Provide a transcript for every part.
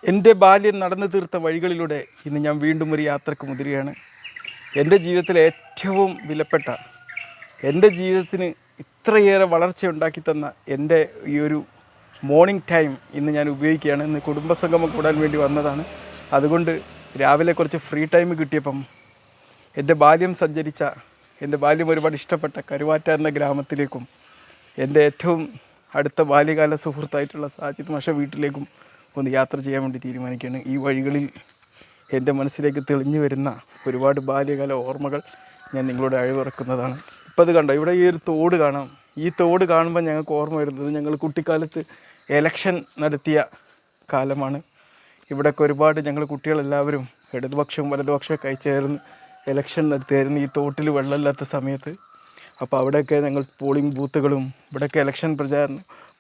എൻ്റെ ബാല്യം നടന്നു തീർത്ത വഴികളിലൂടെ ഇന്ന് ഞാൻ വീണ്ടും ഒരു യാത്രക്ക് മുതിരുകയാണ്. എൻ്റെ ജീവിതത്തിലെ ഏറ്റവും വിലപ്പെട്ട, എൻ്റെ ജീവിതത്തിന് ഇത്രയേറെ വളർച്ച ഉണ്ടാക്കി തന്ന എൻ്റെ ഈ ഒരു മോർണിംഗ് ടൈം ഇന്ന് ഞാൻ ഉപയോഗിക്കുകയാണ്. ഇന്ന് കുടുംബസംഗമം കൂടാൻ വേണ്ടി വന്നതാണ്. അതുകൊണ്ട് രാവിലെ കുറച്ച് ഫ്രീ ടൈം കിട്ടിയപ്പം എൻ്റെ ബാല്യം സഞ്ചരിച്ച, എൻ്റെ ബാല്യം ഒരുപാട് ഇഷ്ടപ്പെട്ട കരുവാറ്റ എന്ന ഗ്രാമത്തിലേക്കും എൻ്റെ ഏറ്റവും അടുത്ത ബാല്യകാല സുഹൃത്തായിട്ടുള്ള സാജിദ് മാഷ വീട്ടിലേക്കും ഒന്ന് യാത്ര ചെയ്യാൻ വേണ്ടി തീരുമാനിക്കുകയാണ്. ഈ വഴികളിൽ എൻ്റെ മനസ്സിലേക്ക് തെളിഞ്ഞു വരുന്ന ഒരുപാട് ബാല്യകാല ഓർമ്മകൾ ഞാൻ നിങ്ങളോട് അഴിവിറക്കുന്നതാണ്. ഇപ്പോൾ അത് കണ്ടോ, ഇവിടെ ഈ ഒരു തോട് കാണാം. ഈ തോട് കാണുമ്പോൾ ഞങ്ങൾക്ക് ഓർമ്മ വരുന്നത് ഞങ്ങൾ കുട്ടിക്കാലത്ത് എലക്ഷൻ നടത്തിയ കാലമാണ്. ഇവിടെയൊക്കെ ഒരുപാട് ഞങ്ങൾ കുട്ടികളെല്ലാവരും ഇടതുപക്ഷവും വലതുപക്ഷമൊക്കെ ചേർന്ന് എലക്ഷൻ നടത്തിയായിരുന്നു ഈ തോട്ടിൽ വെള്ളമില്ലാത്ത സമയത്ത്. അപ്പോൾ അവിടെയൊക്കെ ഞങ്ങൾ പോളിംഗ് ബൂത്തുകളും ഇവിടെയൊക്കെ എലക്ഷൻ പ്രചാരണ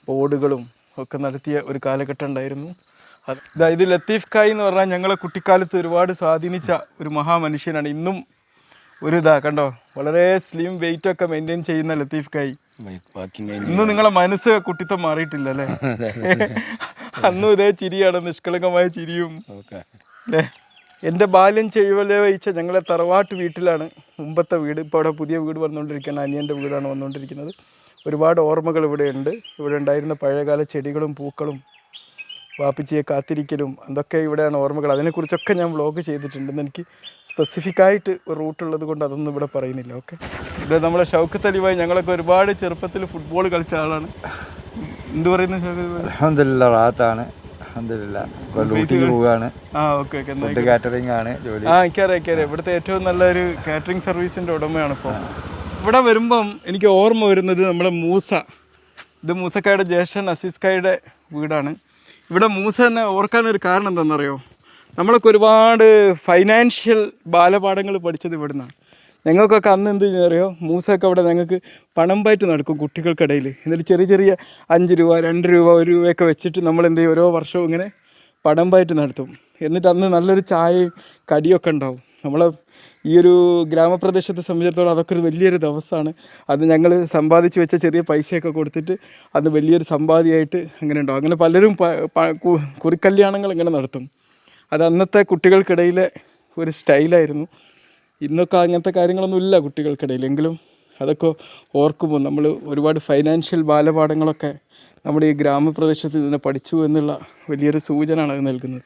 ബോർഡുകളും ഒക്കെ നടത്തിയ ഒരു കാലഘട്ടം ഉണ്ടായിരുന്നു. ഇത് ലത്തീഫ് ഖായി എന്ന് പറഞ്ഞാൽ ഞങ്ങളെ കുട്ടിക്കാലത്ത് ഒരുപാട് സ്വാധീനിച്ച ഒരു മഹാമനുഷ്യനാണ്. ഇന്നും ഒരു കണ്ടോ, വളരെ സ്ലിം വെയിറ്റ് ഒക്കെ മെയിൻറ്റെയിൻ ചെയ്യുന്ന ലത്തീഫ് ഖായി. ഇന്ന് നിങ്ങളെ മനസ്സ് കുട്ടിത്തം മാറിയിട്ടില്ല അല്ലേ? അന്നും ഇതേ ചിരിയാണ്, നിഷ്കളങ്കമായ ചിരിയും അല്ലേ? എൻ്റെ ബാല്യം ചെലവഴിച്ച ഞങ്ങളെ തറവാട്ട് വീട്ടിലാണ് മുമ്പത്തെ വീട്. ഇപ്പോൾ അവിടെ പുതിയ വീട് വന്നുകൊണ്ടിരിക്കുകയാണ്, അനിയൻ്റെ വീടാണ് വന്നുകൊണ്ടിരിക്കുന്നത്. ഒരുപാട് ഓർമ്മകൾ ഇവിടെയുണ്ട്. ഇവിടെ ഉണ്ടായിരുന്ന പഴയകാല ചെടികളും പൂക്കളും വാപ്പിച്ചിയെ കാത്തിരിക്കലും അതൊക്കെ ഇവിടെയാണ് ഓർമ്മകൾ. അതിനെക്കുറിച്ചൊക്കെ ഞാൻ വ്ളോഗ് ചെയ്തിട്ടുണ്ട്. എനിക്ക് സ്പെസിഫിക്കായിട്ട് ഒരു റൂട്ടുള്ളത് കൊണ്ട് അതൊന്നും ഇവിടെ പറയുന്നില്ല. ഓക്കെ, ഇത് നമ്മളെ ഷൗക്കത്ത് അലി ഭായി. ഞങ്ങളൊക്കെ ഒരുപാട് ചെറുപ്പത്തിൽ ഫുട്ബോൾ കളിച്ച ആളാണ്. എന്ത് പറയുന്നത്? എനിക്കറിയാം, ഇവിടുത്തെ ഏറ്റവും നല്ലൊരു കാറ്ററിംഗ് സർവീസിൻ്റെ ഉടമയാണ് ഇപ്പോൾ. ഇവിടെ വരുമ്പം എനിക്ക് ഓർമ്മ വരുന്നത് നമ്മളെ മൂസ. ഇത് മൂസക്കായുടെ ജ്യേഷ്ഠൻ അസീസ്ക്കായുടെ വീടാണ്. ഇവിടെ മൂസ തന്നെ ഓർക്കാനൊരു കാരണം എന്താണെന്നറിയോ? നമ്മളൊക്കെ ഒരുപാട് ഫൈനാൻഷ്യൽ ബാലപാഠങ്ങൾ പഠിച്ചത് ഇവിടെ നിന്നാണ്. ഞങ്ങൾക്കൊക്കെ അന്ന് എന്ത് ചെയ്യുന്നറിയോ? മൂസയൊക്കെ അവിടെ ഞങ്ങൾക്ക് പണം പയറ്റ് നടക്കും കുട്ടികൾക്കിടയിൽ. എന്നിട്ട് ചെറിയ ചെറിയ 5 രൂപ 2 രൂപ 1 രൂപയൊക്കെ വെച്ചിട്ട് നമ്മൾ എന്ത് ചെയ്യും, ഓരോ വർഷവും ഇങ്ങനെ പണം പയറ്റ് നടത്തും. എന്നിട്ട് അന്ന് നല്ലൊരു ചായയും കടിയൊക്കെ ഉണ്ടാവും. നമ്മളെ ഈ ഒരു ഗ്രാമപ്രദേശത്തെ സംബന്ധിച്ചിടത്തോളം അതൊക്കെ ഒരു വലിയൊരു ദിവസമാണ്. അത് ഞങ്ങൾ സമ്പാദിച്ച് വെച്ച ചെറിയ പൈസയൊക്കെ കൊടുത്തിട്ട് അത് വലിയൊരു സമ്പാദ്യമായിട്ട് അങ്ങനെ ഉണ്ടാവും. അങ്ങനെ പലരും കുറിക്കല്യാണങ്ങൾ ഇങ്ങനെ നടത്തും. അത് അന്നത്തെ കുട്ടികൾക്കിടയിലെ ഒരു സ്റ്റൈലായിരുന്നു. ഇന്നൊക്കെ അങ്ങനത്തെ കാര്യങ്ങളൊന്നും ഇല്ല കുട്ടികൾക്കിടയിൽ. എങ്കിലും അതൊക്കെ ഓർക്കുമ്പോൾ നമ്മൾ ഒരുപാട് ഫൈനാൻഷ്യൽ ബാലപാഠങ്ങളൊക്കെ നമ്മുടെ ഈ ഗ്രാമപ്രദേശത്ത് നിന്ന് പഠിച്ചു എന്നുള്ള വലിയൊരു സൂചനയാണ് അത് നൽകുന്നത്.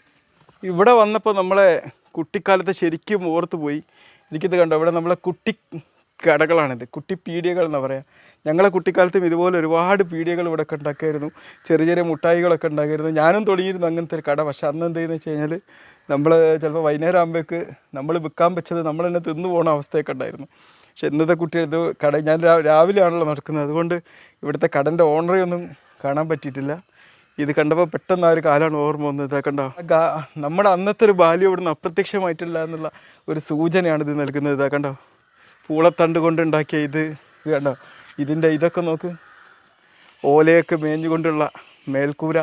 ഇവിടെ വന്നപ്പോൾ നമ്മളെ കുട്ടിക്കാലത്ത് ശരിക്കും ഓർത്തു പോയി. എനിക്കിത് കണ്ടോ, ഇവിടെ നമ്മളെ കുട്ടി കടകളാണിത്, കുട്ടി പീടികകൾ എന്ന് പറയാം. ഞങ്ങളെ കുട്ടിക്കാലത്തും ഇതുപോലെ ഒരുപാട് പീടികകൾ ഇവിടെ ഒക്കെ ഉണ്ടാക്കിയായിരുന്നു. ചെറിയ ചെറിയ മുട്ടായികളൊക്കെ ഉണ്ടാക്കിയിരുന്നു. ഞാനും തുടങ്ങിയിരുന്നു അങ്ങനത്തെ ഒരു കട. പക്ഷെ അന്ന് എന്ത് ചെയ്യുന്നത് വെച്ച് കഴിഞ്ഞാൽ നമ്മൾ ചിലപ്പോൾ വൈകുന്നേരം ആകുമ്പോഴേക്ക് നമ്മൾ വിൽക്കാൻ വെച്ചത് നമ്മൾ തന്നെ തിന്നു പോകുന്ന അവസ്ഥയൊക്കെ ഉണ്ടായിരുന്നു. പക്ഷെ ഇന്നത്തെ കുട്ടികൾ ഇത് കട ഞാൻ രാവിലെയാണല്ലോ നടക്കുന്നത്, അതുകൊണ്ട് ഇവിടുത്തെ കടൻ്റെ ഓണറെ ഒന്നും കാണാൻ പറ്റിയിട്ടില്ല. ഇത് കണ്ടപ്പോൾ പെട്ടെന്ന് ആ ഒരു കാലമാണ് ഓർമ്മ വന്നത്. ഇതാ കണ്ടോ, നമ്മുടെ അന്നത്തെ ഒരു ബാല്യം ഇവിടുന്ന് അപ്രത്യക്ഷമായിട്ടില്ല എന്നുള്ള ഒരു സൂചനയാണ് ഇത് നൽകുന്നത്. ഇതാ കണ്ടോ, പൂളത്തണ്ട് കൊണ്ടുണ്ടാക്കിയ ഇത് കണ്ടോ, ഇതിൻ്റെ ഇതൊക്കെ നോക്ക്, ഓലയൊക്കെ മേഞ്ഞുകൊണ്ടുള്ള മേൽക്കൂര.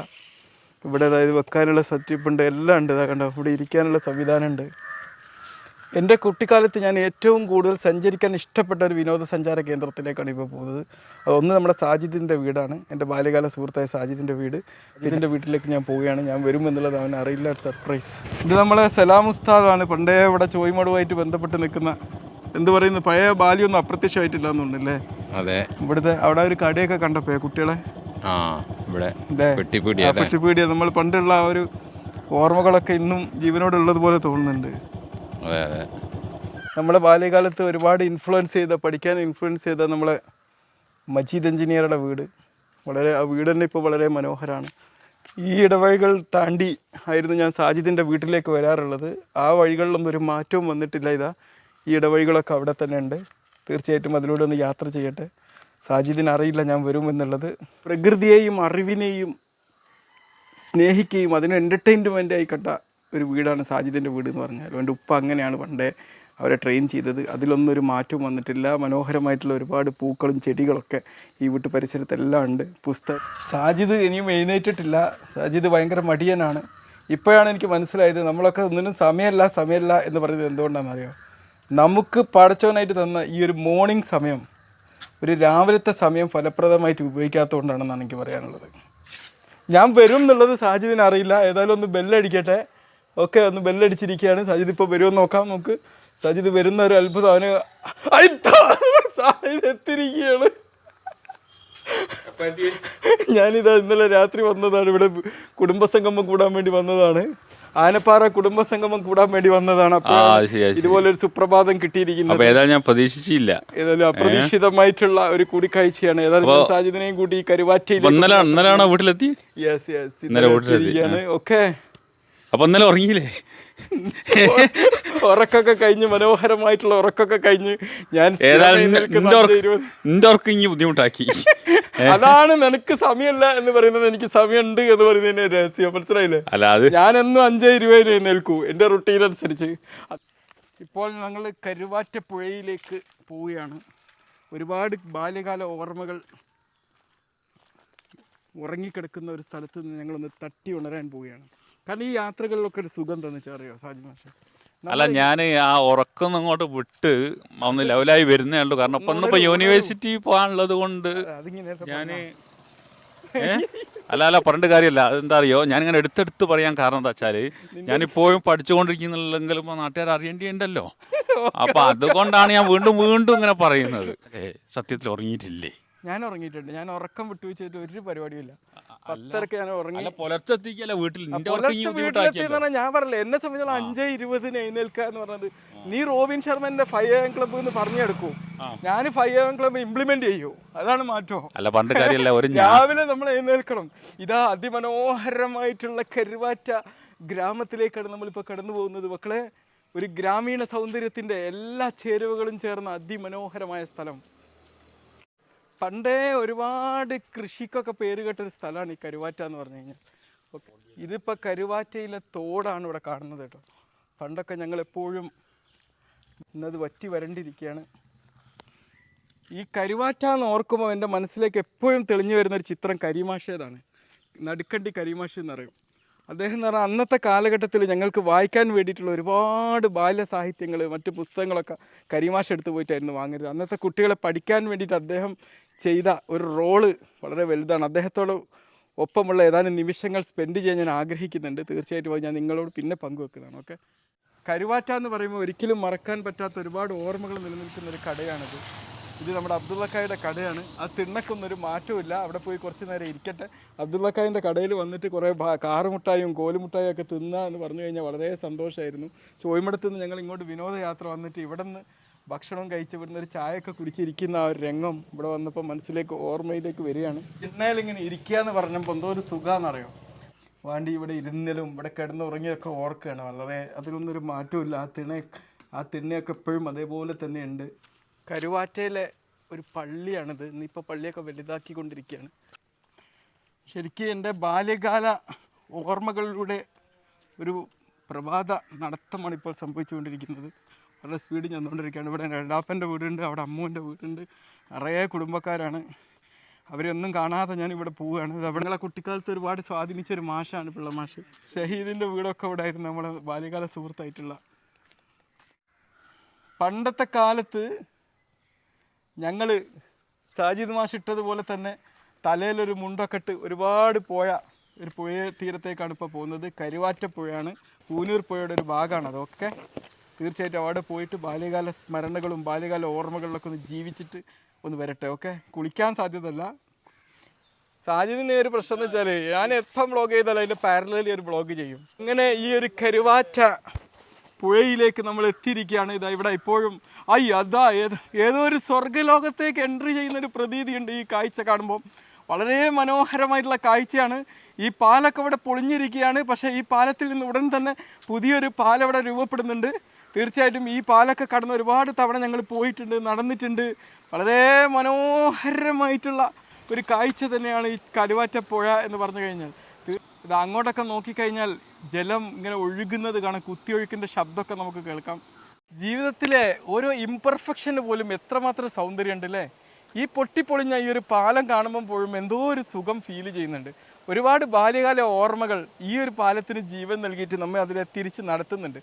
ഇവിടെ അതായത് വെക്കാനുള്ള സെറ്റപ്പുണ്ട്, എല്ലാം ഉണ്ട്. ഇതാ കണ്ടോ, ഇവിടെ ഇരിക്കാനുള്ള സംവിധാനമുണ്ട്. എൻ്റെ കുട്ടിക്കാലത്ത് ഞാൻ ഏറ്റവും കൂടുതൽ സഞ്ചരിക്കാൻ ഇഷ്ടപ്പെട്ട ഒരു വിനോദസഞ്ചാര കേന്ദ്രത്തിലേക്കാണ് ഇപ്പോൾ പോകുന്നത്. അതൊന്ന് നമ്മുടെ സാജിദിൻ്റെ വീടാണ്, എൻ്റെ ബാല്യകാല സുഹൃത്തായ സാജിദിൻ്റെ വീട്. ഇതിൻ്റെ വീട്ടിലേക്ക് ഞാൻ പോവുകയാണ്. ഞാൻ വരുമെന്നുള്ളത് അവന് അറിയില്ല, ഒരു സർപ്രൈസ്. ഇത് നമ്മളെ സലാം ഉസ്താദാണ്. പണ്ടേ ഇവിടെ ചോയ്മടുമായിട്ട് ബന്ധപ്പെട്ട് നിൽക്കുന്ന, എന്ത് പറയുന്നു, പഴയ ബാല്യമൊന്നും അപ്രത്യക്ഷമായിട്ടില്ല എന്നുണ്ടല്ലേ? അതെ. ഇവിടുത്തെ അവിടെ ഒരു കടയൊക്കെ കണ്ടപ്പോ കുട്ടികളെ പെട്ടിപ്പീടിയ നമ്മൾ പണ്ടുള്ള ആ ഒരു ഓർമ്മകളൊക്കെ ഇന്നും ജീവനോടുള്ളതുപോലെ തോന്നുന്നുണ്ട്. അതെ അതെ. നമ്മുടെ ബാല്യകാലത്ത് ഒരുപാട് പഠിക്കാൻ ഇൻഫ്ലുവൻസ് ചെയ്ത നമ്മളെ മജീദ് എഞ്ചിനീയറുടെ വീട്, ആ വീട് തന്നെ ഇപ്പോൾ വളരെ മനോഹരമാണ്. ഈ ഇടവഴികൾ താണ്ടി ആയിരുന്നു ഞാൻ സാജിദിൻ്റെ വീട്ടിലേക്ക് വരാറുള്ളത്. ആ വഴികളിലൊന്നും ഒരു മാറ്റവും വന്നിട്ടില്ല. ഈ ഇടവഴികളൊക്കെ അവിടെ തന്നെ ഉണ്ട്. തീർച്ചയായിട്ടും അതിലൂടെ ഒന്ന് യാത്ര ചെയ്യട്ടെ. സാജിദിന് അറിയില്ല ഞാൻ വരുമെന്നുള്ളത്. പ്രകൃതിയെയും അറിവിനെയും സ്നേഹിക്കുകയും അതിന് എൻ്റർടൈൻമെൻ്റായി കണ്ട ഒരു വീടാണ് സാജിദിൻ്റെ വീട് എന്ന് പറഞ്ഞാൽ. എൻ്റെ ഉപ്പ അങ്ങനെയാണ് പണ്ടേ അവരെ ട്രെയിൻ ചെയ്തത്. അതിലൊന്നും ഒരു മാറ്റവും വന്നിട്ടില്ല. മനോഹരമായിട്ടുള്ള ഒരുപാട് പൂക്കളും ചെടികളൊക്കെ ഈ വീട്ടു പരിസരത്തെല്ലാം ഉണ്ട്. സാജിദ് ഇനിയും എഴുന്നേറ്റിട്ടില്ല. സാജിദ് ഭയങ്കര മടിയനാണ്. ഇപ്പോഴാണ് എനിക്ക് മനസ്സിലായത് നമ്മളൊക്കെ ഒന്നിനും സമയമല്ല എന്ന് പറയുന്നത് എന്തുകൊണ്ടാണെന്നറിയോ? നമുക്ക് പടച്ചവനായിട്ട് തന്ന ഈ ഒരു മോർണിംഗ് സമയം, ഒരു രാവിലത്തെ സമയം ഫലപ്രദമായിട്ട് ഉപയോഗിക്കാത്തതുകൊണ്ടാണെന്നാണ് എനിക്ക് പറയാനുള്ളത്. ഞാൻ വരും എന്നുള്ളത് സാജിദിന് അറിയില്ല. ഏതായാലും ഒന്ന് ബെല്ലടിക്കട്ടെ. ഓക്കെ, ഒന്ന് ബെല്ലടിച്ചിരിക്കുകയാണ്. സാജിദ് ഇപ്പോൾ വരുമെന്ന് നോക്കാം നമുക്ക്. സാജിദ് വരുന്ന ഒരു അത്ഭുതം. അവന് സാജിദ് എത്തിയിരിക്കുകയാണ്. ഞാനിതാ ഇന്നലെ രാത്രി വന്നതാണ്, ഇവിടെ കുടുംബസംഗമം കൂടാൻ വേണ്ടി വന്നതാണ്. ആനപ്പാറ കുടുംബസംഗമം കൂടാൻ വേണ്ടി വന്നതാണ്. ഇതുപോലൊരു സുപ്രഭാതം കിട്ടിയിരിക്കുന്നത് ഞാൻ പ്രതീക്ഷിച്ചില്ല. ഏതായാലും അപ്രതീക്ഷിതമായിട്ടുള്ള ഒരു കൂടിക്കാഴ്ചയാണ്. ഏതായാലും സാജിദിനെയും കൂടി കരുവാറ്റയിൽ വീട്ടിലെത്തി. ഓക്കെ, അപ്പൊ ഇന്നലെ ഉറങ്ങിയില്ലേ? ഉറക്കൊക്കെ കഴിഞ്ഞ്, മനോഹരമായിട്ടുള്ള ഉറക്കൊക്കെ കഴിഞ്ഞ് ഞാൻ ബുദ്ധിമുട്ടാക്കി. അതാണ് നിനക്ക് സമയമല്ല എന്ന് പറയുന്നത്, എനിക്ക് സമയമുണ്ട് എന്ന് പറയുന്നതിന്റെ രഹസ്യം. മനസ്സിലായില്ലേ? ഞാൻ എന്നും 5:20 എഴുന്നേൽക്കൂ, എന്റെ റുട്ടീൻ അനുസരിച്ച്. ഇപ്പോൾ ഞങ്ങൾ കരുവാറ്റ പുഴയിലേക്ക് പോവുകയാണ്. ഒരുപാട് ബാല്യകാല ഓർമ്മകൾ ഉറങ്ങിക്കിടക്കുന്ന ഒരു സ്ഥലത്ത് നിന്ന് ഞങ്ങളൊന്ന് തട്ടി ഉണരാൻ പോവുകയാണ്. കാരണം ഈ യാത്രകളിലൊക്കെ ഒരു സുഖം തന്നെ അറിയോ സാജി മാഷെ? അല്ല, ഞാൻ ആ ഉറക്കം അങ്ങോട്ട് വിട്ട് ഒന്ന് ലെവലായി വരുന്നേ ഉള്ളൂ. കാരണം ഇപ്പൊ ഇന്നിപ്പോ യൂണിവേഴ്സിറ്റി പോകാനുള്ളത് കൊണ്ട് ഞാൻ അല്ല പറഞ്ഞിട്ട് കാര്യമല്ല. അതെന്താ അറിയോ, ഞാനിങ്ങനെ എടുത്തെടുത്ത് പറയാൻ കാരണം എന്താ വെച്ചാല് ഞാനിപ്പോഴും പഠിച്ചുകൊണ്ടിരിക്കുന്നുണ്ടെങ്കിലും നാട്ടുകാർ അറിയേണ്ടിയുണ്ടല്ലോ. അപ്പൊ അതുകൊണ്ടാണ് ഞാൻ വീണ്ടും വീണ്ടും ഇങ്ങനെ പറയുന്നത്. സത്യത്തിൽ ഉറങ്ങിയിട്ടില്ലേ? ഞാൻ ഉറങ്ങിയിട്ടുണ്ട്. ഞാൻ ഉറക്കം വിട്ടുവെച്ചിട്ട് ഒരു പരിപാടിയില്ല. 10:30 ഞാൻ ഉറങ്ങി. പുലർച്ചെത്തിക്കല്ല വീട്ടിൽ. ഞാൻ പറഞ്ഞില്ല, എന്നെ സംബന്ധിച്ചോളം 5:20 എഴുന്നേൽക്കുക എന്ന് പറഞ്ഞത് നീ റോബിൻ ശർമ്മന്റെ 5 AM ക്ലബ്ബ് എന്ന് പറഞ്ഞെടുക്കൂ. ഞാൻ 5 AM ക്ലബ്ബ് ഇംപ്ലിമെന്റ് ചെയ്യൂ. അതാണ് മാറ്റം. അല്ല പണ്ട് കാര്യമല്ല, ഒരു രാവിലെ നമ്മൾ എഴുന്നേൽക്കണം. ഇതാ അതിമനോഹരമായിട്ടുള്ള കരുവാറ്റ ഗ്രാമത്തിലേക്കാണ് നമ്മളിപ്പോൾ കടന്നു പോകുന്നത് മക്കളെ. ഒരു ഗ്രാമീണ സൗന്ദര്യത്തിന്റെ എല്ലാ ചേരുവകളും ചേർന്ന അതിമനോഹരമായ സ്ഥലം. പണ്ടേ ഒരുപാട് കൃഷിക്കൊക്കെ പേര് കേട്ടൊരു സ്ഥലമാണ് ഈ കരുവാറ്റ എന്ന് പറഞ്ഞു കഴിഞ്ഞാൽ. ഇതിപ്പോൾ കരുവാറ്റയിലെ തോടാണ് ഇവിടെ കാണുന്നത് കേട്ടോ. പണ്ടൊക്കെ ഞങ്ങൾ എപ്പോഴും ഇന്നത് വറ്റി വരണ്ടിരിക്കുകയാണ്. ഈ കരുവാറ്റ എന്ന് ഓർക്കുമ്പോൾ എൻ്റെ മനസ്സിലേക്ക് എപ്പോഴും തെളിഞ്ഞു വരുന്നൊരു ചിത്രം കരീമാഷേതാണ്. നടുക്കണ്ടി കരീമാഷ് എന്നറിയും. അദ്ദേഹം എന്ന് പറഞ്ഞാൽ അന്നത്തെ കാലഘട്ടത്തിൽ ഞങ്ങൾക്ക് വായിക്കാൻ വേണ്ടിയിട്ടുള്ള ഒരുപാട് ബാല്യസാഹിത്യങ്ങൾ, മറ്റു പുസ്തകങ്ങളൊക്കെ കരീമാഷ് എടുത്തു പോയിട്ടായിരുന്നു വാങ്ങരുത്. അന്നത്തെ കുട്ടികളെ പഠിക്കാൻ വേണ്ടിയിട്ട് അദ്ദേഹം ചെയ്ത ഒരു റോള് വളരെ വലുതാണ്. അദ്ദേഹത്തോട് ഒപ്പമുള്ള ഏതാനും നിമിഷങ്ങൾ സ്പെൻഡ് ചെയ്യാൻ ഞാൻ ആഗ്രഹിക്കുന്നുണ്ട്. തീർച്ചയായിട്ടും അത് ഞാൻ നിങ്ങളോട് പിന്നെ പങ്കുവെക്കുന്നതാണ്. ഓക്കെ, കരുവാറ്റ എന്ന് പറയുമ്പോൾ ഒരിക്കലും മറക്കാൻ പറ്റാത്ത ഒരുപാട് ഓർമ്മകൾ നിലനിൽക്കുന്ന ഒരു കടയാണിത്. ഇത് നമ്മുടെ അബ്ദുള്ളക്കായുടെ കടയാണ്. ആ തിണ്ണക്കൊന്നൊരു മാറ്റമില്ല. അവിടെ പോയി കുറച്ച് നേരം ഇരിക്കട്ടെ. അബ്ദുള്ളക്കായുടെ കടയിൽ വന്നിട്ട് കുറേ കാറുമുട്ടായും കോലുമുട്ടായും ഒക്കെ തിന്നുക എന്ന് പറഞ്ഞു കഴിഞ്ഞാൽ വളരെ സന്തോഷമായിരുന്നു. ചോയ്മടത്ത് നിന്ന് ഞങ്ങൾ ഇങ്ങോട്ട് വിനോദയാത്ര വന്നിട്ട് ഇവിടെ നിന്ന് ഭക്ഷണം കഴിച്ച് ഇവിടുന്ന് ഒരു ചായയൊക്കെ കുടിച്ചിരിക്കുന്ന ആ ഒരു രംഗം ഇവിടെ വന്നപ്പോൾ മനസ്സിലേക്ക് ഓർമ്മയിലേക്ക് വരികയാണ്. തിണ്ണയിലിങ്ങനെ ഇരിക്കുക എന്ന് പറഞ്ഞപ്പോൾ എന്തോ ഒരു സുഖമാണെന്നറിയോ. വാണ്ടി ഇവിടെ ഇരുന്നലും ഇവിടെ കിടന്നുറങ്ങിയൊക്കെ ഓർക്കുകയാണ്. വളരെ അതിലൊന്നൊരു മാറ്റമില്ല. ആ തിണ്ണയൊക്കെ എപ്പോഴും അതേപോലെ തന്നെ ഉണ്ട്. കരുവാറ്റയിലെ ഒരു പള്ളിയാണിത്. ഇന്നിപ്പോൾ പള്ളിയൊക്കെ വലുതാക്കിക്കൊണ്ടിരിക്കുകയാണ്. ശരിക്കും എൻ്റെ ബാല്യകാല ഓർമ്മകളിലൂടെ ഒരു പ്രഭാത നടത്തമാണ് ഇപ്പോൾ സംഭവിച്ചുകൊണ്ടിരിക്കുന്നത്. വളരെ സ്പീഡിൽ ചെന്നുകൊണ്ടിരിക്കുകയാണ്. ഇവിടെ രണ്ടാപ്പൻ്റെ വീടുണ്ട്, അവിടെ അമ്മുവിൻ്റെ വീടുണ്ട്, നിറയെ കുടുംബക്കാരാണ്. അവരൊന്നും കാണാതെ ഞാൻ ഇവിടെ പോവുകയാണ്. അവിടെ കുട്ടിക്കാലത്ത് ഒരുപാട് സ്വാധീനിച്ചൊരു മാഷാണ് പിള്ള മാഷ്. ഷഹീദിൻ്റെ വീടൊക്കെ ഇവിടെ ആയിരുന്നു നമ്മുടെ ബാല്യകാല സുഹൃത്തായിട്ടുള്ള. പണ്ടത്തെ കാലത്ത് ഞങ്ങൾ സാജിദ് മാഷ് ഇട്ടതുപോലെ തന്നെ തലയിലൊരു മുണ്ടൊക്കെ ഇട്ട് ഒരുപാട് ഒരു പുഴ തീരത്തേക്കാണ് ഇപ്പോൾ പോകുന്നത്. കരുവാറ്റ പുഴയാണ്, പൂനൂർ പുഴയുടെ ഒരു ഭാഗമാണ് അതൊക്കെ. തീർച്ചയായിട്ടും അവിടെ പോയിട്ട് ബാല്യകാല സ്മരണകളും ബാല്യകാല ഓർമ്മകളിലൊക്കെ ഒന്ന് ജീവിച്ചിട്ട് ഒന്ന് വരട്ടെ. ഓക്കെ, കുളിക്കാൻ സാധ്യതയല്ല. സാജിദിന് ഒരു പ്രശ്നം എന്ന് വെച്ചാൽ ഞാൻ എപ്പം വ്ളോഗ് ചെയ്താലും അതിൻ്റെ പാരലലി ഒരു വ്ളോഗ് ചെയ്യും. അങ്ങനെ ഈ ഒരു കരുവാറ്റ പുഴയിലേക്ക് നമ്മൾ എത്തിയിരിക്കുകയാണ്. ഇതാ ഇവിടെ ഇപ്പോഴും ഏതോ ഒരു സ്വർഗ്ഗലോകത്തേക്ക് എൻട്രി ചെയ്യുന്നൊരു പ്രതീതിയുണ്ട് ഈ കാഴ്ച കാണുമ്പോൾ. വളരെ മനോഹരമായിട്ടുള്ള കാഴ്ചയാണ്. ഈ പാലൊക്കെ ഇവിടെ പൊളിഞ്ഞിരിക്കുകയാണ്. പക്ഷേ ഈ പാലത്തിൽ നിന്ന് ഉടൻ തന്നെ പുതിയൊരു പാലം ഇവിടെ രൂപപ്പെടുന്നുണ്ട്. തീർച്ചയായിട്ടും ഈ പാലൊക്കെ കടന്ന് ഒരുപാട് തവണ ഞങ്ങൾ പോയിട്ടുണ്ട്, നടന്നിട്ടുണ്ട്. വളരെ മനോഹരമായിട്ടുള്ള ഒരു കാഴ്ച തന്നെയാണ് ഈ കരുവാറ്റ പുഴ എന്ന് പറഞ്ഞു കഴിഞ്ഞാൽ. ഇത് അങ്ങോട്ടൊക്കെ നോക്കിക്കഴിഞ്ഞാൽ ജലം ഇങ്ങനെ ഒഴുകുന്നത് കാണാം. കുത്തിയൊഴുക്കിൻ്റെ ശബ്ദമൊക്കെ നമുക്ക് കേൾക്കാം. ജീവിതത്തിലെ ഓരോ ഇംപെർഫെക്ഷന് പോലും എത്രമാത്രം സൗന്ദര്യം ഉണ്ട് അല്ലേ? ഈ പൊട്ടിപ്പൊളിഞ്ഞ ഈ ഒരു പാലം കാണുമ്പോൾ പോലും എന്തോ ഒരു സുഖം ഫീൽ ചെയ്യുന്നുണ്ട്. ഒരുപാട് ബാല്യകാല ഓർമ്മകൾ ഈ ഒരു പാലത്തിന് ജീവൻ നൽകിയിട്ട് നമ്മെ അതിനെ തിരിച്ച് നടത്തുന്നുണ്ട്.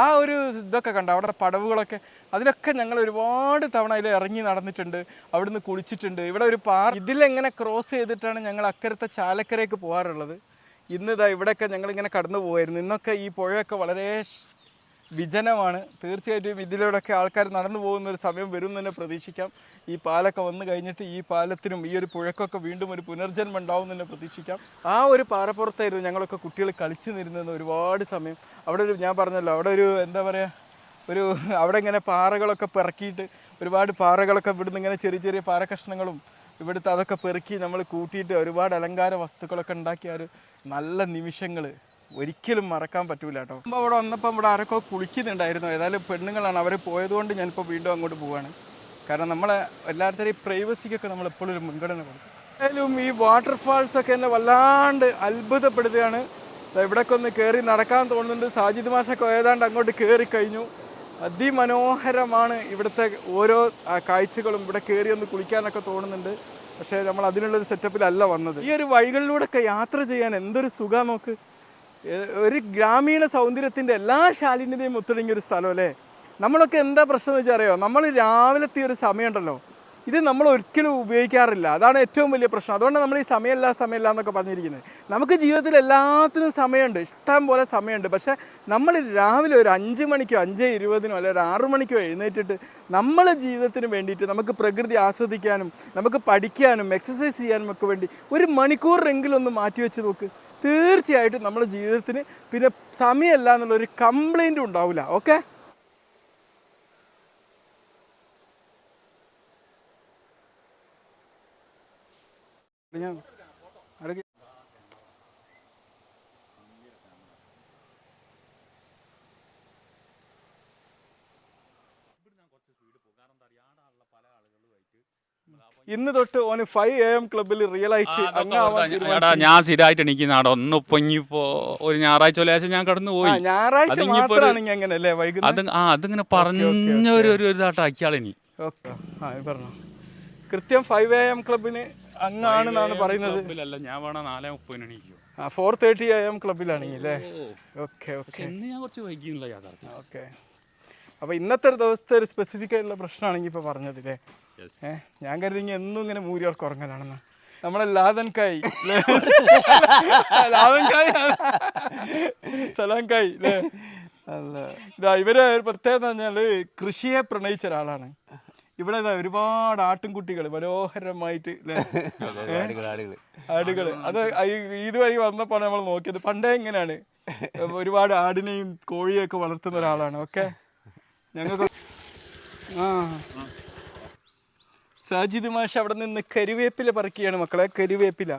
ആ ഒരു ഇതൊക്കെ കണ്ട അവിടെ പടവുകളൊക്കെ, അതിലൊക്കെ ഞങ്ങൾ ഒരുപാട് തവണ അതിൽ ഇറങ്ങി നടന്നിട്ടുണ്ട്, അവിടുന്ന് കുളിച്ചിട്ടുണ്ട്. ഇവിടെ ഒരു ഇതിലെങ്ങനെ ക്രോസ് ചെയ്തിട്ടാണ് ഞങ്ങൾ അക്കരത്തെ ചാലക്കരയ്ക്ക് പോകാറുള്ളത്. ഇന്നിതാ ഇവിടെയൊക്കെ ഞങ്ങളിങ്ങനെ കടന്നു പോകായിരുന്നു. ഇന്നൊക്കെ ഈ പുഴയൊക്കെ വളരെ വിജനമാണ്. തീർച്ചയായിട്ടും ഇതിലൂടെയൊക്കെ ആൾക്കാർ നടന്നു പോകുന്ന ഒരു സമയം വരും എന്ന് തന്നെ പ്രതീക്ഷിക്കാം. ഈ പാലൊക്കെ വന്നു കഴിഞ്ഞിട്ട് ഈ പാലത്തിനും ഈ ഒരു പുഴക്കൊക്കെ വീണ്ടും ഒരു പുനർജന്മം ഉണ്ടാവും എന്ന് തന്നെ പ്രതീക്ഷിക്കാം. ആ ഒരു പാറപ്പുറത്തായിരുന്നു ഞങ്ങളൊക്കെ കുട്ടികൾ കളിച്ചു നിരുന്നത് ഒരുപാട് സമയം. അവിടെ ഒരു, ഞാൻ പറഞ്ഞല്ലോ, അവിടെ ഒരു എന്താ പറയുക, അവിടെ ഇങ്ങനെ പാറകളൊക്കെ പെറുക്കിയിട്ട്, ഒരുപാട് പാറകളൊക്കെ ഇവിടുന്ന് ഇങ്ങനെ ചെറിയ ചെറിയ പാറ കഷ്ണങ്ങളും ഇവിടുത്തെ അതൊക്കെ പെറുക്കി നമ്മൾ കൂട്ടിയിട്ട് ഒരുപാട് അലങ്കാര വസ്തുക്കളൊക്കെ ഉണ്ടാക്കിയ ഒരു നല്ല നിമിഷങ്ങൾ ഒരിക്കലും മറക്കാൻ പറ്റൂല കേട്ടോ. അപ്പോൾ അവിടെ വന്നപ്പോൾ ഇവിടെ ആരൊക്കെ കുളിക്കുന്നുണ്ടായിരുന്നു. ഏതായാലും പെണ്ണുങ്ങളാണ്, അവർ പോയതുകൊണ്ട് ഞാനിപ്പോൾ വീണ്ടും അങ്ങോട്ട് പോവാണ്. കാരണം നമ്മളെ എല്ലാവരുടെയും പ്രൈവസിക്കൊക്കെ നമ്മൾ എപ്പോഴും ഒരു മുൻഗണന കൊടുക്കും. ഏതായാലും ഈ വാട്ടർഫാൾസൊക്കെ എന്നെ വല്ലാണ്ട് അത്ഭുതപ്പെടുത്തുകയാണ്. ഇവിടെയൊക്കെ ഒന്ന് കയറി നടക്കാൻ തോന്നുന്നുണ്ട്. സാജിദ് മാഷൊക്കെ ഏതാണ്ട് അങ്ങോട്ട് കയറി കഴിഞ്ഞു. അതിമനോഹരമാണ് ഇവിടുത്തെ ഓരോ കാഴ്ചകളും. ഇവിടെ കയറി ഒന്ന് കുളിക്കാനൊക്കെ തോന്നുന്നുണ്ട്. പക്ഷേ നമ്മൾ അതിനുള്ളൊരു സെറ്റപ്പിലല്ല വന്നത്. ഈ ഒരു വഴികളിലൂടെയൊക്കെ യാത്ര ചെയ്യാൻ എന്തൊരു സുഖം നോക്ക്. ഒരു ഗ്രാമീണ സൗന്ദര്യത്തിൻ്റെ എല്ലാ ശാലീനതയും ഒത്തിണങ്ങിയ ഒരു സ്ഥലം അല്ലേ. നമ്മളൊക്കെ എന്താ പ്രശ്നം എന്ന് വെച്ചാൽ അറിയോ, നമ്മൾ രാവിലത്തെ ഒരു സമയമുണ്ടല്ലോ, ഇത് നമ്മൾ ഒരിക്കലും ഉപയോഗിക്കാറില്ല. അതാണ് ഏറ്റവും വലിയ പ്രശ്നം. അതുകൊണ്ടാണ് നമ്മൾ ഈ സമയമില്ല എന്നൊക്കെ പറഞ്ഞിരിക്കുന്നത്. നമുക്ക് ജീവിതത്തിൽ എല്ലാത്തിനും സമയമുണ്ട്, ഇഷ്ടം പോലെ സമയമുണ്ട്. പക്ഷേ നമ്മൾ രാവിലെ ഒരു 5 മണിക്കോ 5:20 അല്ലെങ്കിൽ ഒരു 6 മണിക്കോ എഴുന്നേറ്റിട്ട് നമ്മളെ ജീവിതത്തിന് വേണ്ടിയിട്ട് നമുക്ക് പ്രകൃതി ആസ്വദിക്കാനും നമുക്ക് പഠിക്കാനും എക്സസൈസ് ചെയ്യാനും ഒക്കെ വേണ്ടി ഒരു മണിക്കൂറെങ്കിലും ഒന്ന് മാറ്റിവെച്ച് നോക്ക്. തീർച്ചയായിട്ടും നമ്മുടെ ജീവിതത്തിന് പിന്നെ സമയമല്ല എന്നുള്ളൊരു കംപ്ലൈൻറ്റും ഉണ്ടാവില്ല. ഓക്കെ, ഞാൻ ഇന്ന് തൊട്ട് ഓന് 5 AM ക്ലബിൽ റിയൽ ആയിട്ട് ഞാൻ സ്ഥിരമായിട്ട് എണീക്കുന്ന ആടോ. ഒന്ന് ഇപ്പൊ ഒരു ഞായറാഴ്ച ലേശം ഞാൻ കടന്നു പോയി. ഞായറാഴ്ച മാത്രമാണെങ്കിൽ അങ്ങനല്ലേ വൈകുന്നേരം അതിങ്ങനെ പറഞ്ഞൊരു ഇതാട്ടാക്കിയാളെനി. പറഞ്ഞു കൃത്യം 5 AM ക്ലബിന് അങ്ങാണെന്നാണ് പറയുന്നത്. ഞാൻ വേണം 4:30 എണീക്കും. 4:30 AM ക്ലബിലാണെങ്കിൽ അല്ലേ. ഓക്കെ ഓക്കെ, ഞാൻ കുറച്ച് വൈകിയുള്ള യാഥാർത്ഥ്യം. ഓക്കെ, അപ്പോൾ ഇന്നത്തെ ഒരു ദിവസത്തെ ഒരു സ്പെസിഫിക് ആയിട്ടുള്ള പ്രശ്നമാണെങ്കിൽ ഇപ്പോൾ പറഞ്ഞതില്ലേ. ഞാൻ കരുതി എന്നും ഇങ്ങനെ മൂരിയർക്ക് ഉറങ്ങലാണെന്ന്. നമ്മളെ ലാദൻകായ് സലാംകായ് അല്ലേ. ഇതാ ഇവര് പ്രത്യേകത എന്ന് പറഞ്ഞാൽ കൃഷിയെ പ്രണയിച്ച ഒരാളാണ്. ഇവിടെ ഒരുപാട് ആട്ടിൻകുട്ടികൾ മനോഹരമായിട്ട് ആടുകൾ. അത് ഇതുവഴി വന്നപ്പോൾ നമ്മൾ നോക്കിയത്. പണ്ടേ എങ്ങനെയാണ് ഒരുപാട് ആടിനെയും കോഴിയൊക്കെ വളർത്തുന്ന ഒരാളാണ്. ഓക്കെ, ഞങ്ങൾക്ക് സാജിദ് മാഷ് അവിടെ നിന്ന് കരിവേപ്പില പറിക്കുകയാണ് മക്കളെ. കരിവേപ്പില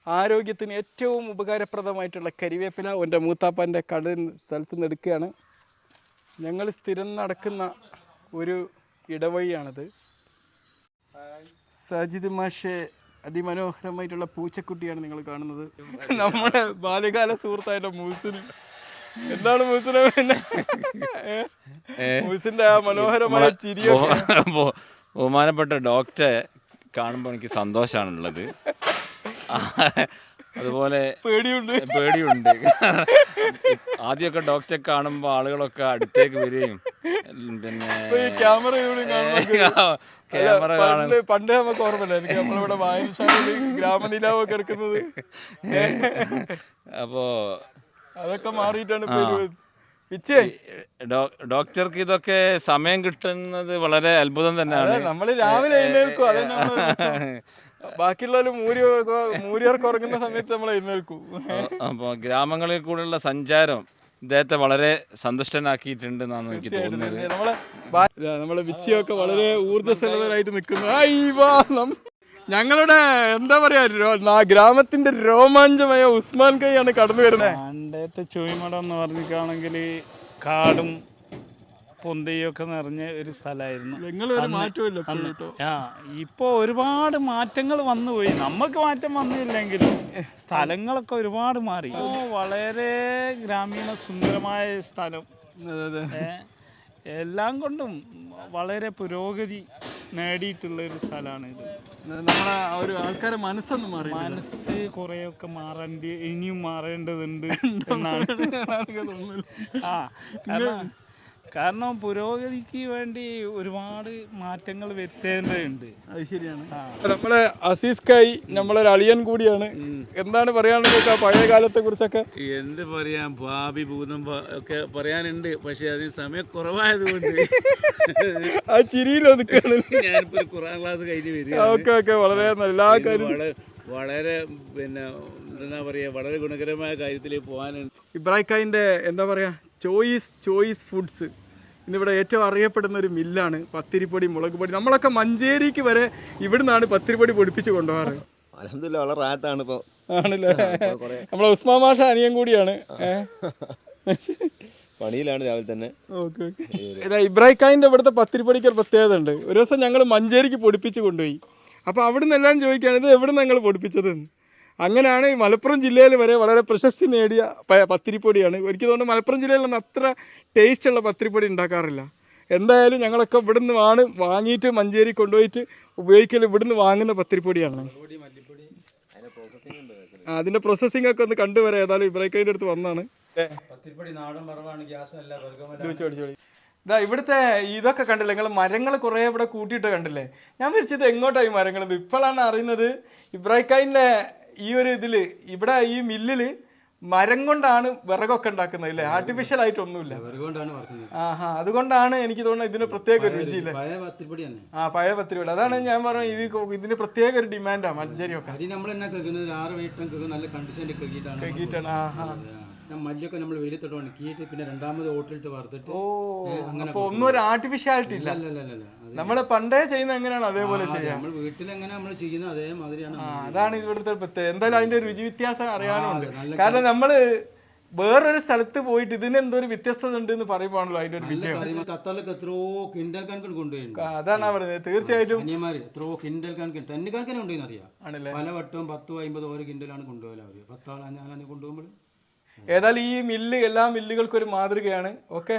ആരോഗ്യത്തിന് ഏറ്റവും ഉപകാരപ്രദമായിട്ടുള്ള കരിവേപ്പില എൻ്റെ മൂത്താപ്പാൻ്റെ സ്ഥലത്ത് നിന്ന് എടുക്കുകയാണ്. ഞങ്ങൾ സ്ഥിരം നടക്കുന്ന ഒരു ഇടവഴിയാണത്. സാജിദ് മാഷെ അതിമനോഹരമായിട്ടുള്ള പൂച്ചക്കുട്ടിയാണ് നിങ്ങൾ കാണുന്നത്. നമ്മുടെ ബാല്യകാല സുഹൃത്തായിട്ട് മൂസിന്. എന്താണ് മൂസിന് പിന്നെ മൂസിന്റെ ആ മനോഹരമായ ചിരിയൊക്കെ. ബഹുമാനപ്പെട്ട ഡോക്ടറെ കാണുമ്പോൾ എനിക്ക് സന്തോഷമാണുള്ളത്. അതുപോലെ പേടിയുണ്ട്. ആദ്യമൊക്കെ ഡോക്ടറെ കാണുമ്പോൾ ആളുകളൊക്കെ അടുത്തേക്ക് വരികയും പിന്നെ ക്യാമറ പണ്ട് നമുക്ക് ഓർമ്മയില്ല. എനിക്ക് നമ്മളിവിടെ വായനശാലയിൽ ഗ്രാമനിലാവൊക്കെ എടുക്കുന്നത്. അപ്പോ അതൊക്കെ മാറിയിട്ടാണ് ഡോക്ടർക്ക് ഇതൊക്കെ സമയം കിട്ടുന്നത് വളരെ അത്ഭുതം തന്നെയാണ്. നമ്മള് രാവിലെ എഴുന്നേൽക്കും. ബാക്കിയുള്ളവര് മൂരിയർക്ക് ഉറങ്ങുന്ന സമയത്ത് നമ്മൾ എഴുന്നേൽക്കും. അപ്പോൾ ഗ്രാമങ്ങളിൽ കൂടെയുള്ള സഞ്ചാരം ഇദ്ദേഹത്തെ വളരെ സന്തുഷ്ടനാക്കിയിട്ടുണ്ടെന്നാണ് എനിക്ക് തോന്നുന്നത്. നമ്മളെ വിച്ചിയൊക്കെ വളരെ ഊർജ്ജസ്വലതരായിട്ട് നിൽക്കുന്നു. ഞങ്ങളുടെ എന്താ പറയാ ഗ്രാമത്തിന്റെ രോമാഞ്ചമായ ഉസ്മാൻ കൈയാണ് കടന്നു വരുന്നത്. പണ്ടത്തെ ചുഴിമടം എന്ന് പറഞ്ഞിട്ടാണെങ്കിൽ കാടും പൊന്തയൊക്കെ നിറഞ്ഞ ഒരു സ്ഥലമായിരുന്നു. ഇപ്പോൾ ഒരുപാട് മാറ്റങ്ങൾ വന്നുപോയി. നമുക്ക് മാറ്റം വന്നില്ലെങ്കിലും സ്ഥലങ്ങളൊക്കെ ഒരുപാട് മാറി. വളരെ ഗ്രാമീണ സുന്ദരമായ സ്ഥലം. എല്ലാം കൊണ്ടും വളരെ പുരോഗതി നേടിയിട്ടുള്ള ഒരു സ്ഥലമാണ് ഇത്. നമ്മളെ ഒരു ആൾക്കാരെ മനസ്സൊന്നും മാറി മനസ്സ് കുറേയൊക്കെ ഇനിയും മാറേണ്ടതുണ്ട് എന്നാണ് ആ കാരണം പുരോഗതിക്ക് വേണ്ടി ഒരുപാട് മാറ്റങ്ങൾ വരുത്തേണ്ടതുണ്ട്. അത് ശരിയാണ്. നമ്മളെ അസീസ് കായ് നമ്മളൊരു അളിയൻ കൂടിയാണ്. എന്താണ് പറയാനുള്ളത് പഴയ കാലത്തെ കുറിച്ചൊക്കെ? എന്ത് പറയാൻ, ഭാവി ഭൂതം ഒക്കെ പറയാനുണ്ട്, പക്ഷെ അതിന് സമയം കുറവായതുകൊണ്ട് ആ ചിരിയിൽ ഒതുക്കാണ്. ഞാനിപ്പോ ഒരു ഖുർആൻ ക്ലാസ് കഴിഞ്ഞ് വരിക. ഓക്കെ വളരെ എല്ലാ കാര്യം വളരെ പിന്നെ എന്താ പറയാ, വളരെ ഗുണകരമായ കാര്യത്തിലേക്ക് പോകാനുണ്ട്. ഇബ്രാഹിം ഖായിൻ്റെ എന്താ പറയാ ചോയ്സ് ഫുഡ്സ് ഇന്നിവിടെ ഏറ്റവും അറിയപ്പെടുന്ന ഒരു മില്ലാണ്. പത്തിരിപ്പൊടി, മുളക് പൊടി, നമ്മളൊക്കെ മഞ്ചേരിക്ക് വരെ ഇവിടുന്നാണ് പത്തിരിപ്പൊടി പൊടിപ്പിച്ച് കൊണ്ടുപോകാറ്. അൽഹംദുലില്ലാ വളരെ റാത്താണ് ഇപ്പോൾ. ആണല്ലേ? നമ്മളെ ഉസ്മാൻ മാഷ അനിയൻ കൂടിയാണ്. പണിയിലാണ് രാവിലെ തന്നെ. ഓക്കെ. ഇതാ ഇബ്രാഹിം ഖായിൻ്റെ ഇവിടുത്തെ പത്തിരിപ്പൊടിക്ക് ഒരു പ്രത്യേകത ഉണ്ട്. ഒരു ദിവസം ഞങ്ങൾ മഞ്ചേരിക്ക് പൊടിപ്പിച്ച് കൊണ്ടുപോയി. അപ്പോൾ അവിടുന്ന് എല്ലാം ചോദിക്കുകയാണ് ഇത് എവിടെ നിന്ന് ഞങ്ങൾ പൊടിപ്പിച്ചത്. അങ്ങനെയാണ് ഈ മലപ്പുറം ജില്ലയിൽ വരെ വളരെ പ്രശസ്തി നേടിയ പത്തിരിപ്പൊടിയാണ്. എനിക്ക് തോന്നുന്നു മലപ്പുറം ജില്ലയിലൊന്നും അത്ര ടേസ്റ്റുള്ള പത്തിരിപ്പൊടി ഉണ്ടാക്കാറില്ല. എന്തായാലും ഞങ്ങളൊക്കെ ഇവിടുന്ന് വാങ്ങിയിട്ട് മഞ്ചേരി കൊണ്ടുപോയിട്ട് ഉപയോഗിക്കൽ ഇവിടുന്ന് വാങ്ങുന്ന പത്തിരിപ്പൊടിയാണ്. അതിൻ്റെ പ്രോസസ്സിംഗ് ഒക്കെ ഒന്ന് കണ്ടുവരാം. ഏതായാലും ഇബ്രാഹിമിൻ്റെ അടുത്ത് വന്നാണ്. ഇതാ ഇവിടുത്തെ ഇതൊക്കെ കണ്ടില്ലേ നിങ്ങൾ, മരങ്ങൾ കുറേ ഇവിടെ കൂട്ടിയിട്ട് കണ്ടില്ലേ? ഞാൻ വിളിച്ചത് എങ്ങോട്ടായി മരങ്ങൾ. ഇപ്പോഴാണ് അറിയുന്നത് ഇബ്രാഹിം ഖായിൻ്റെ ഈ ഒരു ഇതിൽ ഇവിടെ ഈ മില്ലിൽ മരം കൊണ്ടാണ് വിറകൊക്കെ ഉണ്ടാക്കുന്നത് അല്ലേ? ആർട്ടിഫിഷ്യൽ ആയിട്ടൊന്നുമില്ല. അതുകൊണ്ടാണ് എനിക്ക് തോന്നുന്നത് ഇതിന് പ്രത്യേക ഒരു രുചിയില്ലേ. പഴയ പത്തിരിപ്പൊടി. അതാണ് ഞാൻ പറഞ്ഞത് ഇതിന് പ്രത്യേക ഒരു ഡിമാൻഡാണ് മഞ്ചേരിയൊക്കെ. മല്ലിയൊക്കെ നമ്മൾ വെയിലത്തോട്ട് ഉണക്കിയിട്ട് പിന്നെ രണ്ടാമത് ഓട്ടിലിട്ട് വറുത്തിട്ട്. അപ്പൊ ഒന്നും ഒരു ആർട്ടിഫിഷ്യാലിറ്റി ഇല്ല. നമ്മള് പണ്ടേ ചെയ്യുന്ന എങ്ങനെയാണ് അതേപോലെ ചെയ്യാം. നമ്മൾ വീട്ടിൽ എങ്ങനെ നമ്മൾ ചെയ്യുന്നത് അതേമാതിരിയാണ്. അതാണ് ഇവിടുത്തെ പ്രത്യേകത. എന്തായാലും അതിന്റെ രുചി വ്യത്യാസം അറിയാനുണ്ട്. കാരണം നമ്മള് വേറൊരു സ്ഥലത്ത് പോയിട്ട് ഇതിന് എന്തോ ഒരു വ്യത്യസ്തത ഉണ്ട് എന്ന് പറയുമ്പോഴാണല്ലോ അതിന്റെ ഒരു വിജയം. ഖത്തറിലൊക്കെ എത്രയോ കിൻഡൽ കണക്കിന് കൊണ്ടുപോയി. അതാണ് പറയുന്നത്. തീർച്ചയായിട്ടും അന്യന്മാര് എത്രയോ കിൻഡൽ കണക്കിന് ടെന്ന് കണക്കിന് കൊണ്ടുപോയി അറിയാം. ആണല്ലേ? പല വട്ടവും 10-50 ഓരോ കിൻഡലാണ് കൊണ്ടുപോകല അവര്. 10 ആൾ ഞാൻ കൊണ്ടുപോകുമ്പോൾ ഏതായാലും ഈ മില്ല് എല്ലാ മില്ലുകൾക്കും ഒരു മാതൃകയാണ്. ഓക്കെ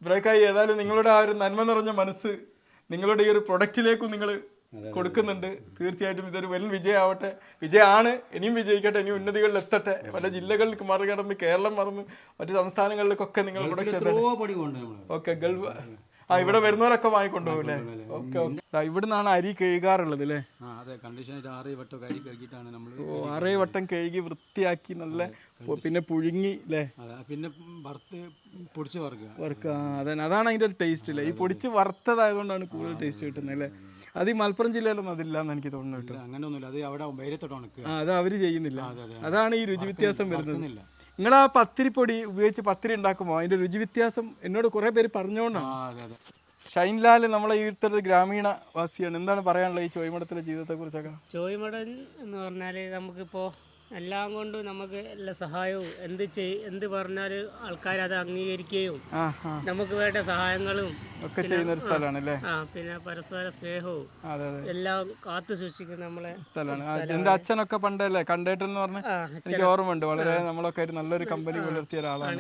ഇബ്രാഹിം ഖായി, ഏതായാലും നിങ്ങളുടെ ആ ഒരു നന്മ നിറഞ്ഞ മനസ്സ് നിങ്ങളുടെ ഈ ഒരു പ്രൊഡക്റ്റിലേക്കും നിങ്ങൾ കൊടുക്കുന്നുണ്ട്. തീർച്ചയായിട്ടും ഇതൊരു വൻ വിജയമാവട്ടെ. വിജയമാണ്, ഇനിയും വിജയിക്കട്ടെ, ഇനിയും ഉന്നതികളിൽ എത്തട്ടെ. പല ജില്ലകളിലേക്ക് മറികടന്ന് കേരളം മറന്ന് മറ്റു സംസ്ഥാനങ്ങളിലേക്കൊക്കെ നിങ്ങൾ പ്രൊഡക്റ്റ് ഓക്കെ ഗൾഫ് ഇവിടെ വരുന്നവരൊക്കെ വാങ്ങിക്കൊണ്ടുപോകും അല്ലേ? ഓക്കെ. ഇവിടുന്നാണ് അരി കഴുകാറുള്ളത് അല്ലേ? 6 വട്ടം കഴുകി വൃത്തിയാക്കി നല്ല പിന്നെ പുഴുങ്ങി അല്ലേ? പിന്നെ പൊടിച്ച് വറുക്കുക. അതാണ് അതിൻ്റെ ഒരു ടേസ്റ്റ് അല്ലേ? ഈ പൊടിച്ച് വറുത്തതായതുകൊണ്ടാണ് കൂടുതൽ ടേസ്റ്റ് കിട്ടുന്നത് അല്ലേ? അത് ഈ മലപ്പുറം ജില്ലയിലൊന്നും അതില്ലാന്ന് എനിക്ക് തോന്നുന്നു കേട്ടോ. അത് അവര് ചെയ്യുന്നില്ല. അതാണ് ഈ രുചി വ്യത്യാസം വരുന്നത്. നിങ്ങൾ ആ പത്തിരിപ്പൊടി ഉപയോഗിച്ച് പത്തിരി ഉണ്ടാക്കുമ്പോൾ അതിന്റെ രുചി വ്യത്യാസം എന്നോട് കുറെ പേര് പറഞ്ഞുകൊണ്ടാണ്. ഷൈൻലാൽ നമ്മളെ ഈ ഗ്രാമീണ വാസിയാണ്. എന്താണ് പറയാനുള്ളത് ഈ ചോയ്മഠത്തിലെ ജീവിതത്തെ കുറിച്ചൊക്കെ? ചോയ്മഠം എന്ന് പറഞ്ഞാൽ നമുക്കിപ്പോൾ എല്ലാം കൊണ്ടും നമുക്ക് എല്ലാ സഹായവും എന്ത് പറഞ്ഞാലും ആൾക്കാർ അത് അംഗീകരിക്കുകയും നമുക്ക് വേണ്ട സഹായങ്ങളും ഒക്കെ ചെയ്യുന്ന ഒരു സ്ഥലമാണ് അല്ലേ? പിന്നെ പരസ്പര സ്നേഹവും എല്ലാം കാത്തു സൂക്ഷിക്കുന്ന നമ്മളെ സ്ഥലമാണ്. എന്റെ അച്ഛനൊക്കെ പണ്ടല്ലേ കണ്ടേട്ടെന്ന് പറഞ്ഞ എനിക്ക് ഓർമ്മയുണ്ട്. വളരെ നമ്മളൊക്കെ ആയിട്ട് നല്ലൊരു കമ്പനി പുലർത്തിയ ഒരാളാണ്.